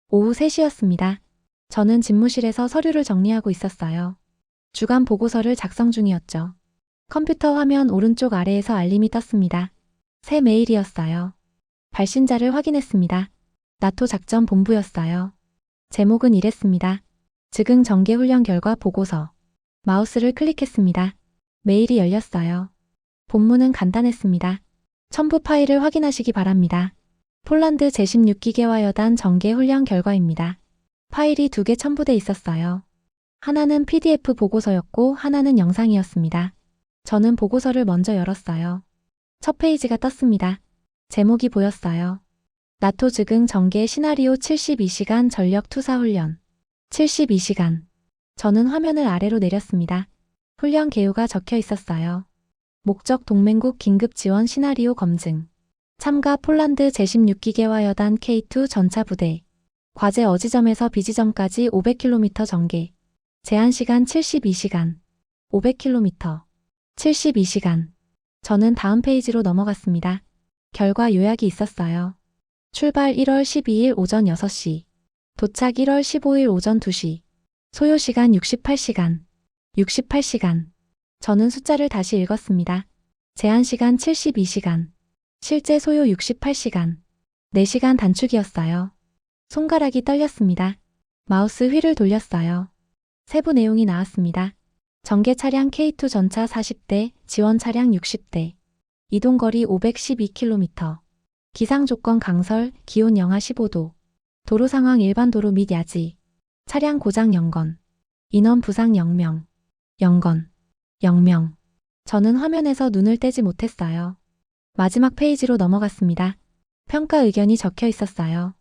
오후 3시였습니다. 저는 집무실에서 서류를 정리하고 있었어요. 주간 보고서를 작성 중이었죠. 컴퓨터 화면 오른쪽 아래에서 알림이 떴습니다. 새 메일이었어요. 발신자를 확인했습니다. 나토 작전 본부였어요. 제목은 이랬습니다. 즉흥 전개 훈련 결과 보고서. 마우스를 클릭했습니다. 메일이 열렸어요. 본문은 간단했습니다. 첨부 파일을 확인하시기 바랍니다. 폴란드 제16기계화 여단 전개 훈련 결과입니다. 파일이 2개 첨부돼 있었어요. 하나는 PDF 보고서였고 하나는 영상이었습니다. 저는 보고서를 먼저 열었어요. 첫 페이지가 떴습니다. 제목이 보였어요. 나토 즉흥 전개 시나리오 72시간 전력 투사 훈련. 72시간. 저는 화면을 아래로 내렸습니다. 훈련 개요가 적혀 있었어요. 목적 동맹국 긴급 지원 시나리오 검증. 참가 폴란드 제16기계화 여단 K2 전차 부대. 과제 어지점에서 B지점까지 500km 전개. 제한시간 72시간. 500km. 72시간. 저는 다음 페이지로 넘어갔습니다. 결과 요약이 있었어요. 출발 1월 12일 오전 6시. 도착 1월 15일 오전 2시. 소요시간 68시간. 68시간. 저는 숫자를 다시 읽었습니다. 제한시간 72시간. 실제 소요 68시간. 4시간 단축이었어요. 손가락이 떨렸습니다. 마우스 휠을 돌렸어요. 세부 내용이 나왔습니다. 전개 차량 K2 전차 40대, 지원 차량 60대. 이동거리 512km. 기상조건 강설, 기온 영하 15도. 도로 상황 일반 도로 및 야지. 차량 고장 0건. 인원 부상 0명. 0건. 0명. 저는 화면에서 눈을 떼지 못했어요. 마지막 페이지로 넘어갔습니다. 평가 의견이 적혀 있었어요.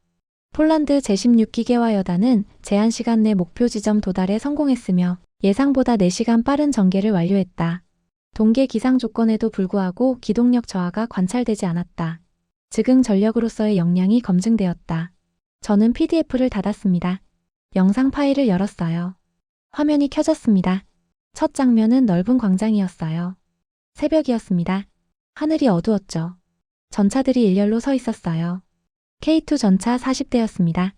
폴란드 제16기계화 여단은 제한시간 내 목표 지점 도달에 성공했으며 예상보다 4시간 빠른 전개를 완료했다. 동계 기상 조건에도 불구하고 기동력 저하가 관찰되지 않았다. 즉흥 전력으로서의 역량이 검증되었다. 저는 PDF를 닫았습니다. 영상 파일을 열었어요. 화면이 켜졌습니다. 첫 장면은 넓은 광장이었어요. 새벽이었습니다. 하늘이 어두웠죠. 전차들이 일렬로 서 있었어요. K2 전차 40대였습니다.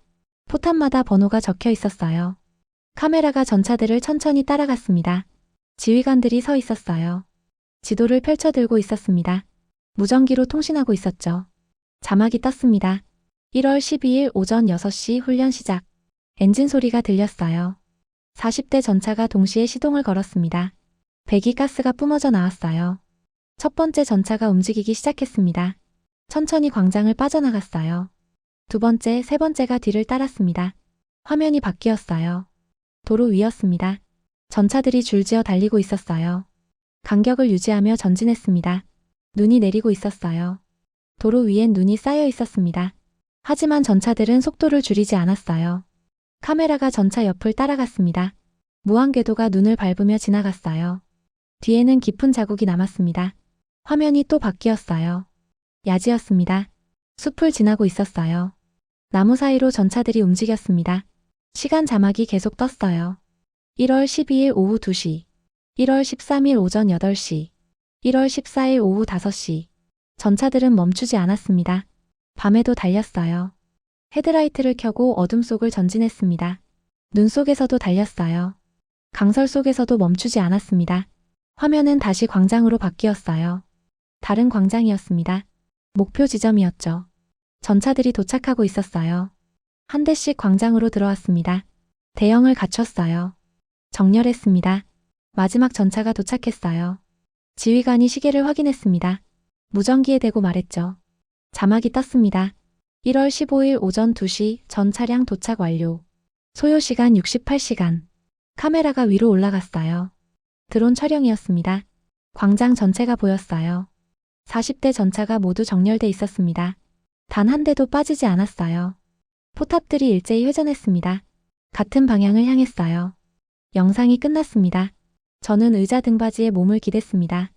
포탄마다 번호가 적혀 있었어요. 카메라가 전차들을 천천히 따라갔습니다. 지휘관들이 서 있었어요. 지도를 펼쳐들고 있었습니다. 무전기로 통신하고 있었죠. 자막이 떴습니다. 1월 12일 오전 6시 훈련 시작. 엔진 소리가 들렸어요. 40대 전차가 동시에 시동을 걸었습니다. 배기가스가 뿜어져 나왔어요. 첫 번째 전차가 움직이기 시작했습니다. 천천히 광장을 빠져나갔어요. 두 번째, 세 번째가 뒤를 따랐습니다. 화면이 바뀌었어요. 도로 위였습니다. 전차들이 줄지어 달리고 있었어요. 간격을 유지하며 전진했습니다. 눈이 내리고 있었어요. 도로 위엔 눈이 쌓여 있었습니다. 하지만 전차들은 속도를 줄이지 않았어요. 카메라가 전차 옆을 따라갔습니다. 무한궤도가 눈을 밟으며 지나갔어요. 뒤에는 깊은 자국이 남았습니다. 화면이 또 바뀌었어요. 야지였습니다. 숲을 지나고 있었어요. 나무 사이로 전차들이 움직였습니다. 시간 자막이 계속 떴어요. 1월 12일 오후 2시, 1월 13일 오전 8시, 1월 14일 오후 5시. 전차들은 멈추지 않았습니다. 밤에도 달렸어요. 헤드라이트를 켜고 어둠 속을 전진했습니다. 눈 속에서도 달렸어요. 강설 속에서도 멈추지 않았습니다. 화면은 다시 광장으로 바뀌었어요. 다른 광장이었습니다. 목표 지점이었죠. 전차들이 도착하고 있었어요. 한 대씩 광장으로 들어왔습니다. 대형을 갖췄어요. 정렬했습니다. 마지막 전차가 도착했어요. 지휘관이 시계를 확인했습니다. 무전기에 대고 말했죠. 자막이 떴습니다. 1월 15일 오전 2시 전 차량 도착 완료. 소요시간 68시간. 카메라가 위로 올라갔어요. 드론 촬영이었습니다. 광장 전체가 보였어요. 40대 전차가 모두 정렬돼 있었습니다. 단 한 대도 빠지지 않았어요. 포탑들이 일제히 회전했습니다. 같은 방향을 향했어요. 영상이 끝났습니다. 저는 의자 등받이에 몸을 기댔습니다.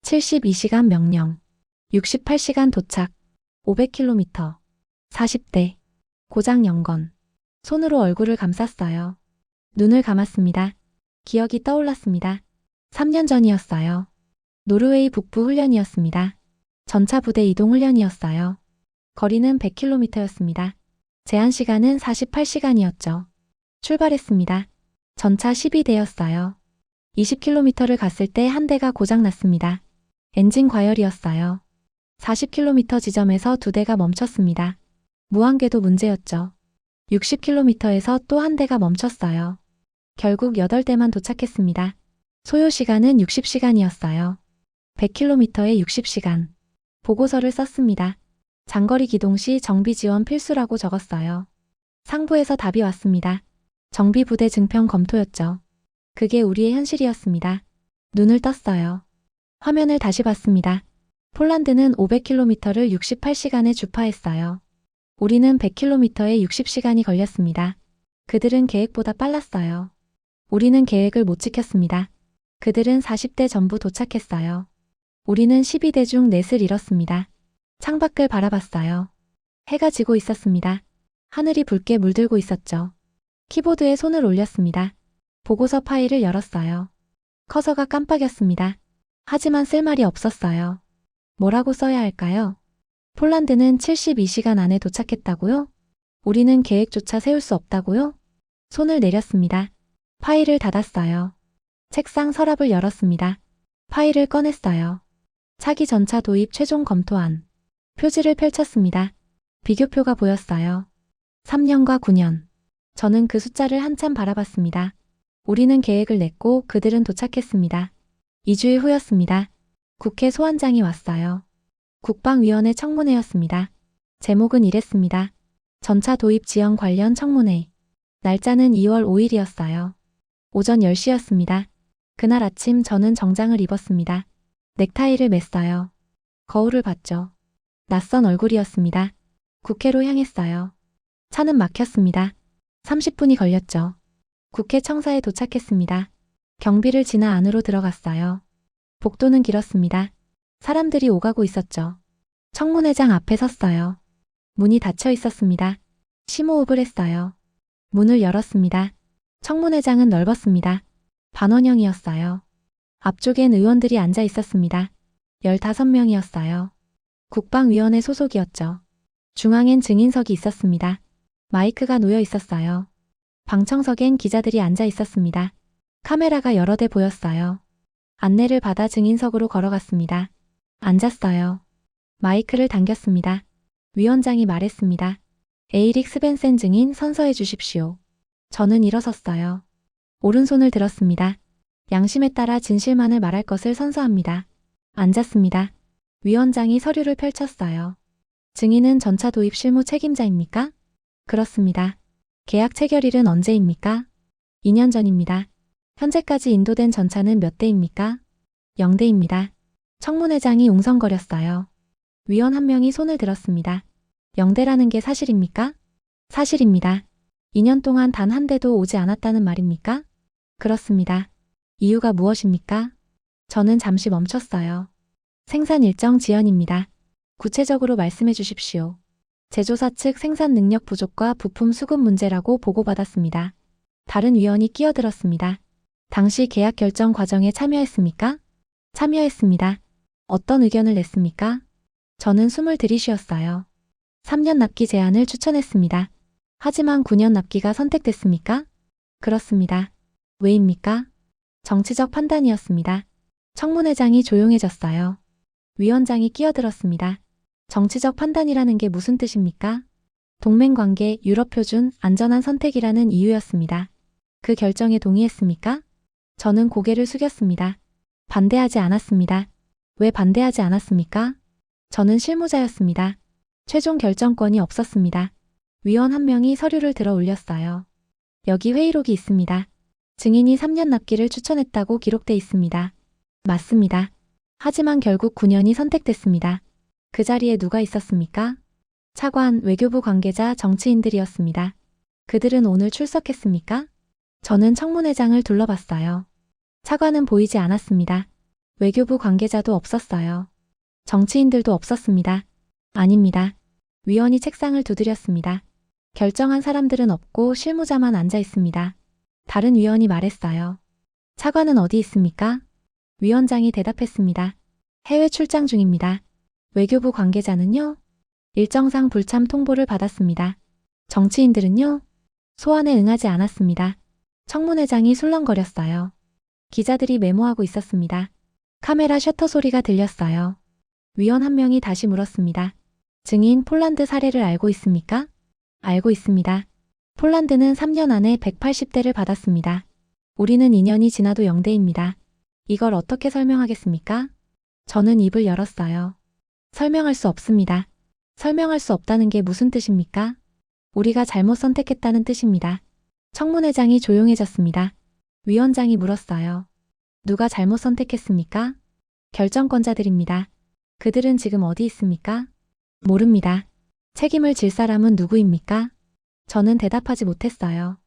72시간 명령. 68시간 도착. 500km. 40대. 고장 0건. 손으로 얼굴을 감쌌어요. 눈을 감았습니다. 기억이 떠올랐습니다. 3년 전이었어요. 노르웨이 북부 훈련이었습니다. 전차 부대 이동 훈련이었어요. 거리는 100km였습니다. 제한 시간은 48시간이었죠. 출발했습니다. 전차 12대였어요. 20km를 갔을 때 한 대가 고장났습니다. 엔진 과열이었어요. 40km 지점에서 두 대가 멈췄습니다. 무한궤도 문제였죠. 60km에서 또 한 대가 멈췄어요. 결국 8대만 도착했습니다. 소요 시간은 60시간이었어요. 100km에 60시간. 보고서를 썼습니다. 장거리 기동 시 정비 지원 필수라고 적었어요. 상부에서 답이 왔습니다. 정비 부대 증평 검토였죠. 그게 우리의 현실이었습니다. 눈을 떴어요. 화면을 다시 봤습니다. 폴란드는 500km를 68시간에 주파했어요. 우리는 100km에 60시간이 걸렸습니다. 그들은 계획보다 빨랐어요. 우리는 계획을 못 지켰습니다. 그들은 40대 전부 도착했어요. 우리는 12대 중 넷을 잃었습니다. 창밖을 바라봤어요. 해가 지고 있었습니다. 하늘이 붉게 물들고 있었죠. 키보드에 손을 올렸습니다. 보고서 파일을 열었어요. 커서가 깜빡였습니다. 하지만 쓸 말이 없었어요. 뭐라고 써야 할까요? 폴란드는 72시간 안에 도착했다고요? 우리는 계획조차 세울 수 없다고요? 손을 내렸습니다. 파일을 닫았어요. 책상 서랍을 열었습니다. 파일을 꺼냈어요. 차기 전차 도입 최종 검토안. 표지를 펼쳤습니다. 비교표가 보였어요. 3년과 9년. 저는 그 숫자를 한참 바라봤습니다. 우리는 계획을 냈고 그들은 도착했습니다. 2주일 후였습니다. 국회 소환장이 왔어요. 국방위원회 청문회였습니다. 제목은 이랬습니다. 전차 도입 지연 관련 청문회. 날짜는 2월 5일이었어요. 오전 10시였습니다. 그날 아침 저는 정장을 입었습니다. 넥타이를 맸어요. 거울을 봤죠. 낯선 얼굴이었습니다. 국회로 향했어요. 차는 막혔습니다. 30분이 걸렸죠. 국회 청사에 도착했습니다. 경비를 지나 안으로 들어갔어요. 복도는 길었습니다. 사람들이 오가고 있었죠. 청문회장 앞에 섰어요. 문이 닫혀 있었습니다. 심호흡을 했어요. 문을 열었습니다. 청문회장은 넓었습니다. 반원형이었어요. 앞쪽엔 의원들이 앉아 있었습니다. 15명이었어요. 국방위원회 소속이었죠. 중앙엔 증인석이 있었습니다. 마이크가 놓여 있었어요. 방청석엔 기자들이 앉아 있었습니다. 카메라가 여러 대 보였어요. 안내를 받아 증인석으로 걸어갔습니다. 앉았어요. 마이크를 당겼습니다. 위원장이 말했습니다. 에이릭 스벤센 증인 선서해 주십시오. 저는 일어섰어요. 오른손을 들었습니다. 양심에 따라 진실만을 말할 것을 선서합니다. 앉았습니다. 위원장이 서류를 펼쳤어요. 증인은 전차 도입 실무 책임자입니까? 그렇습니다. 계약 체결일은 언제입니까? 2년 전입니다. 현재까지 인도된 전차는 몇 대입니까? 0대입니다. 청문회장이 웅성거렸어요. 위원 한 명이 손을 들었습니다. 0대라는 게 사실입니까? 사실입니다. 2년 동안 단 한 대도 오지 않았다는 말입니까? 그렇습니다. 이유가 무엇입니까? 저는 잠시 멈췄어요. 생산 일정 지연입니다. 구체적으로 말씀해 주십시오. 제조사 측 생산 능력 부족과 부품 수급 문제라고 보고받았습니다. 다른 위원이 끼어들었습니다. 당시 계약 결정 과정에 참여했습니까? 참여했습니다. 어떤 의견을 냈습니까? 저는 숨을 들이쉬었어요. 3년 납기 제한을 추천했습니다. 하지만 9년 납기가 선택됐습니까? 그렇습니다. 왜입니까? 정치적 판단이었습니다. 청문회장이 조용해졌어요. 위원장이 끼어들었습니다. 정치적 판단이라는 게 무슨 뜻입니까? 동맹관계, 유럽표준, 안전한 선택이라는 이유였습니다. 그 결정에 동의했습니까? 저는 고개를 숙였습니다. 반대하지 않았습니다. 왜 반대하지 않았습니까? 저는 실무자였습니다. 최종 결정권이 없었습니다. 위원 한 명이 서류를 들어 올렸어요. 여기 회의록이 있습니다. 증인이 3년 납기를 추천했다고 기록돼 있습니다. 맞습니다. 하지만 결국 9년이 선택됐습니다. 그 자리에 누가 있었습니까? 차관, 외교부 관계자, 정치인들이었습니다. 그들은 오늘 출석했습니까? 저는 청문회장을 둘러봤어요. 차관은 보이지 않았습니다. 외교부 관계자도 없었어요. 정치인들도 없었습니다. 아닙니다. 위원이 책상을 두드렸습니다. 결정한 사람들은 없고 실무자만 앉아 있습니다. 다른 위원이 말했어요. 차관은 어디 있습니까? 위원장이 대답했습니다. 해외 출장 중입니다. 외교부 관계자는요? 일정상 불참 통보를 받았습니다. 정치인들은요? 소환에 응하지 않았습니다. 청문회장이 술렁거렸어요. 기자들이 메모하고 있었습니다. 카메라 셔터 소리가 들렸어요. 위원 한 명이 다시 물었습니다. 증인 폴란드 사례를 알고 있습니까? 알고 있습니다. 폴란드는 3년 안에 180대를 받았습니다. 우리는 2년이 지나도 0대입니다. 이걸 어떻게 설명하겠습니까? 저는 입을 열었어요. 설명할 수 없습니다. 설명할 수 없다는 게 무슨 뜻입니까? 우리가 잘못 선택했다는 뜻입니다. 청문회장이 조용해졌습니다. 위원장이 물었어요. 누가 잘못 선택했습니까? 결정권자들입니다. 그들은 지금 어디 있습니까? 모릅니다. 책임을 질 사람은 누구입니까? 저는 대답하지 못했어요.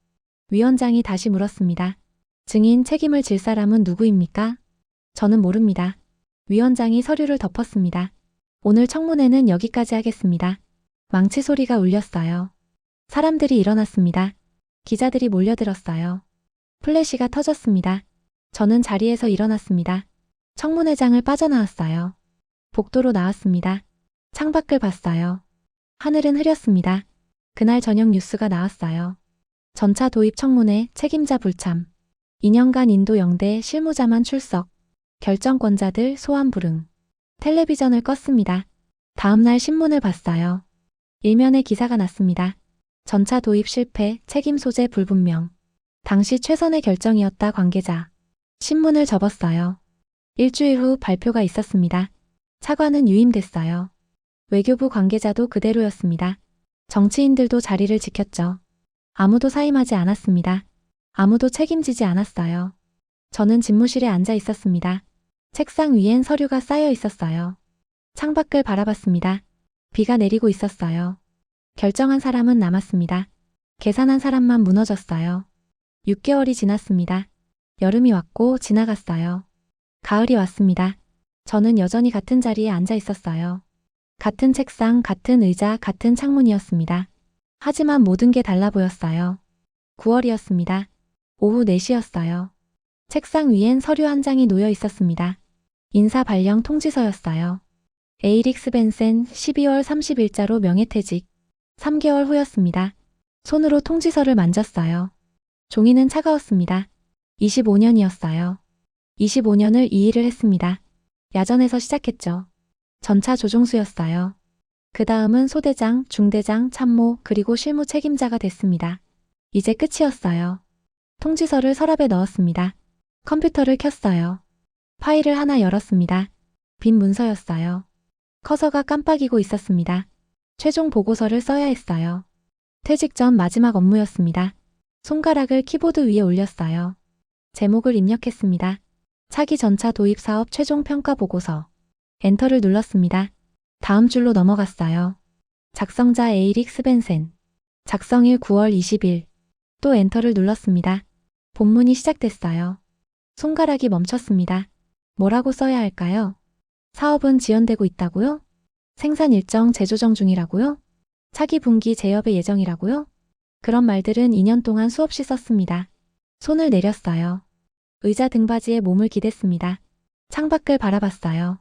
위원장이 다시 물었습니다. 증인 책임을 질 사람은 누구입니까? 저는 모릅니다. 위원장이 서류를 덮었습니다. 오늘 청문회는 여기까지 하겠습니다. 망치 소리가 울렸어요. 사람들이 일어났습니다. 기자들이 몰려들었어요. 플래시가 터졌습니다. 저는 자리에서 일어났습니다. 청문회장을 빠져나왔어요. 복도로 나왔습니다. 창밖을 봤어요. 하늘은 흐렸습니다. 그날 저녁 뉴스가 나왔어요. 전차 도입 청문회 책임자 불참. 2년간 인도 0대 실무자만 출석. 결정권자들 소환 불응. 텔레비전을 껐습니다. 다음날 신문을 봤어요. 일면에 기사가 났습니다. 전차 도입 실패, 책임 소재 불분명. 당시 최선의 결정이었다 관계자. 신문을 접었어요. 일주일 후 발표가 있었습니다. 차관은 유임됐어요. 외교부 관계자도 그대로였습니다. 정치인들도 자리를 지켰죠. 아무도 사임하지 않았습니다. 아무도 책임지지 않았어요. 저는 집무실에 앉아 있었습니다. 책상 위엔 서류가 쌓여 있었어요. 창밖을 바라봤습니다. 비가 내리고 있었어요. 결정한 사람은 남았습니다. 계산한 사람만 무너졌어요. 6개월이 지났습니다. 여름이 왔고 지나갔어요. 가을이 왔습니다. 저는 여전히 같은 자리에 앉아 있었어요. 같은 책상, 같은 의자, 같은 창문이었습니다. 하지만 모든 게 달라 보였어요. 9월이었습니다. 오후 4시였어요. 책상 위엔 서류 한 장이 놓여 있었습니다. 인사 발령 통지서였어요. 에이릭 스벤센 12월 30일자로 명예퇴직. 3개월 후였습니다. 손으로 통지서를 만졌어요. 종이는 차가웠습니다. 25년이었어요. 25년을 이 일을 했습니다. 야전에서 시작했죠. 전차 조종수였어요. 그 다음은 소대장, 중대장, 참모, 그리고 실무 책임자가 됐습니다. 이제 끝이었어요. 통지서를 서랍에 넣었습니다. 컴퓨터를 켰어요. 파일을 하나 열었습니다. 빈 문서였어요. 커서가 깜빡이고 있었습니다. 최종 보고서를 써야 했어요. 퇴직 전 마지막 업무였습니다. 손가락을 키보드 위에 올렸어요. 제목을 입력했습니다. 차기 전차 도입 사업 최종 평가 보고서. 엔터를 눌렀습니다. 다음 줄로 넘어갔어요. 작성자 에이릭 스벤센. 작성일 9월 20일. 또 엔터를 눌렀습니다. 본문이 시작됐어요. 손가락이 멈췄습니다. 뭐라고 써야 할까요? 사업은 지연되고 있다고요? 생산 일정 재조정 중이라고요? 차기 분기 재협의 예정이라고요? 그런 말들은 2년 동안 수없이 썼습니다. 손을 내렸어요. 의자 등받이에 몸을 기댔습니다. 창밖을 바라봤어요.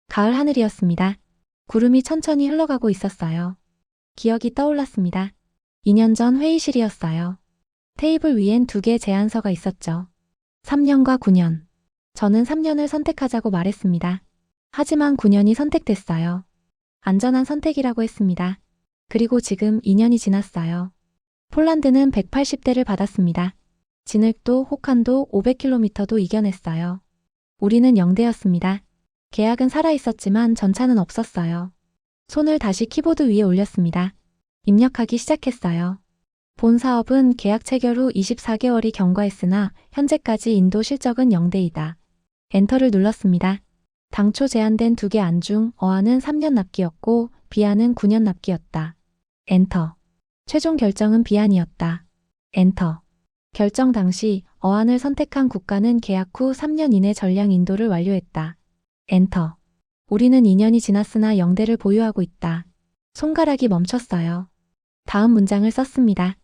가을 하늘이었습니다. 구름이 천천히 흘러가고 있었어요. 기억이 떠올랐습니다. 2년 전 회의실이었어요. 테이블 위엔 2개 제안서가 있었죠. 3년과 9년. 저는 3년을 선택하자고 말했습니다. 하지만 9년이 선택됐어요. 안전한 선택이라고 했습니다. 그리고 지금 2년이 지났어요. 폴란드는 180대를 받았습니다. 진흙도 혹한도 500km도 이겨냈어요. 우리는 0대였습니다. 계약은 살아있었지만 전차는 없었어요. 손을 다시 키보드 위에 올렸습니다. 입력하기 시작했어요. 본 사업은 계약 체결 후 24개월이 경과했으나 현재까지 인도 실적은 0대이다. 엔터를 눌렀습니다. 당초 제안된 2개 안 중 어안은 3년 납기였고 비안은 9년 납기였다. 엔터. 최종 결정은 비안이었다. 엔터. 결정 당시 어안을 선택한 국가는 계약 후 3년 이내 전량 인도를 완료했다. 엔터. 우리는 2년이 지났으나 0대를 보유하고 있다. 손가락이 멈췄어요. 다음 문장을 썼습니다.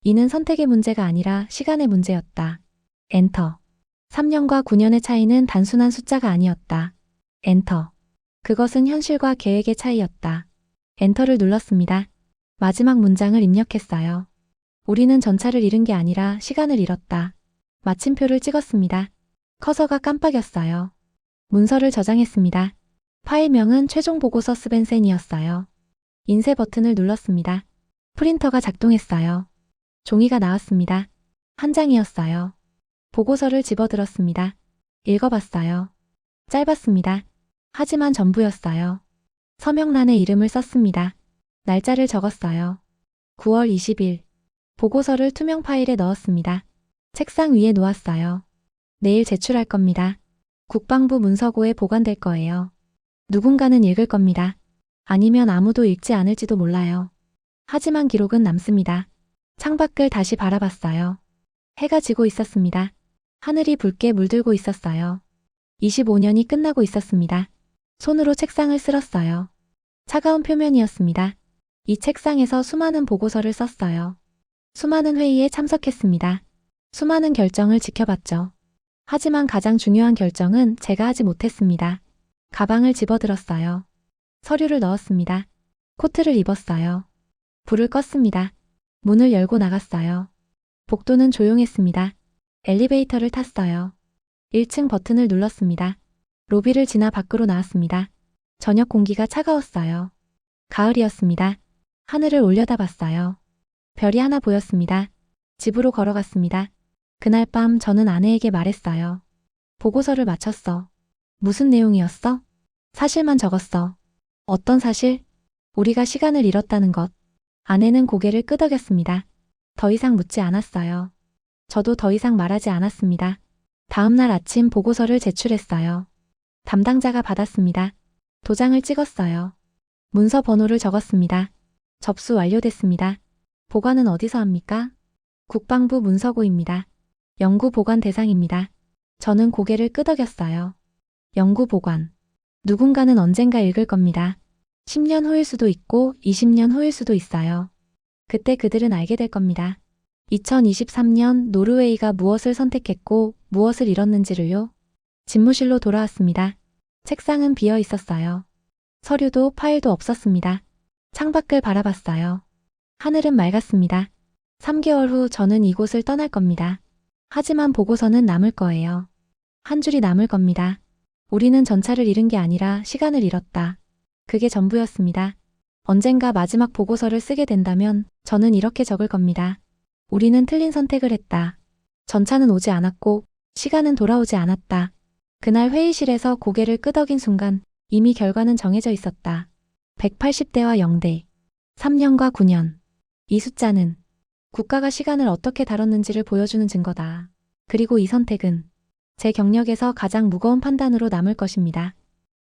이는 선택의 문제가 아니라 시간의 문제였다. 엔터. 3년과 9년의 차이는 단순한 숫자가 아니었다. 엔터. 그것은 현실과 계획의 차이였다. 엔터를 눌렀습니다. 마지막 문장을 입력했어요. 우리는 전차를 잃은 게 아니라 시간을 잃었다. 마침표를 찍었습니다. 커서가 깜빡였어요. 문서를 저장했습니다. 파일명은 최종 보고 서스펜센이었어요. 인쇄 버튼을 눌렀습니다. 프린터가 작동했어요. 종이가 나왔습니다. 한 장이었어요. 보고서를 집어들었습니다. 읽어봤어요. 짧았습니다. 하지만 전부였어요. 서명란에 이름을 썼습니다. 날짜를 적었어요. 9월 20일. 보고서를 투명 파일에 넣었습니다. 책상 위에 놓았어요. 내일 제출할 겁니다. 국방부 문서고에 보관될 거예요. 누군가는 읽을 겁니다. 아니면 아무도 읽지 않을지도 몰라요. 하지만 기록은 남습니다. 창밖을 다시 바라봤어요. 해가 지고 있었습니다. 하늘이 붉게 물들고 있었어요. 25년이 끝나고 있었습니다. 손으로 책상을 쓸었어요. 차가운 표면이었습니다. 이 책상에서 수많은 보고서를 썼어요. 수많은 회의에 참석했습니다. 수많은 결정을 지켜봤죠. 하지만 가장 중요한 결정은 제가 하지 못했습니다. 가방을 집어들었어요. 서류를 넣었습니다. 코트를 입었어요. 불을 껐습니다. 문을 열고 나갔어요. 복도는 조용했습니다. 엘리베이터를 탔어요. 1층 버튼을 눌렀습니다. 로비를 지나 밖으로 나왔습니다. 저녁 공기가 차가웠어요. 가을이었습니다. 하늘을 올려다봤어요. 별이 하나 보였습니다. 집으로 걸어갔습니다. 그날 밤 저는 아내에게 말했어요. 보고서를 마쳤어. 무슨 내용이었어? 사실만 적었어. 어떤 사실? 우리가 시간을 잃었다는 것. 아내는 고개를 끄덕였습니다. 더 이상 묻지 않았어요. 저도 더 이상 말하지 않았습니다. 다음 날 아침 보고서를 제출했어요. 담당자가 받았습니다. 도장을 찍었어요. 문서 번호를 적었습니다. 접수 완료됐습니다. 보관은 어디서 합니까? 국방부 문서고입니다. 연구 보관 대상입니다. 저는 고개를 끄덕였어요. 연구 보관. 누군가는 언젠가 읽을 겁니다. 10년 후일 수도 있고 20년 후일 수도 있어요. 그때 그들은 알게 될 겁니다. 2023년 노르웨이가 무엇을 선택했고 무엇을 잃었는지를요. 집무실로 돌아왔습니다. 책상은 비어 있었어요. 서류도 파일도 없었습니다. 창밖을 바라봤어요. 하늘은 맑았습니다. 3개월 후 저는 이곳을 떠날 겁니다. 하지만 보고서는 남을 거예요. 한 줄이 남을 겁니다. 우리는 전차를 잃은 게 아니라 시간을 잃었다. 그게 전부였습니다. 언젠가 마지막 보고서를 쓰게 된다면 저는 이렇게 적을 겁니다. 우리는 틀린 선택을 했다. 전차는 오지 않았고 시간은 돌아오지 않았다. 그날 회의실에서 고개를 끄덕인 순간 이미 결과는 정해져 있었다. 180대와 0대. 3년과 9년. 이 숫자는 국가가 시간을 어떻게 다뤘는지를 보여주는 증거다. 그리고 이 선택은 제 경력에서 가장 무거운 판단으로 남을 것입니다.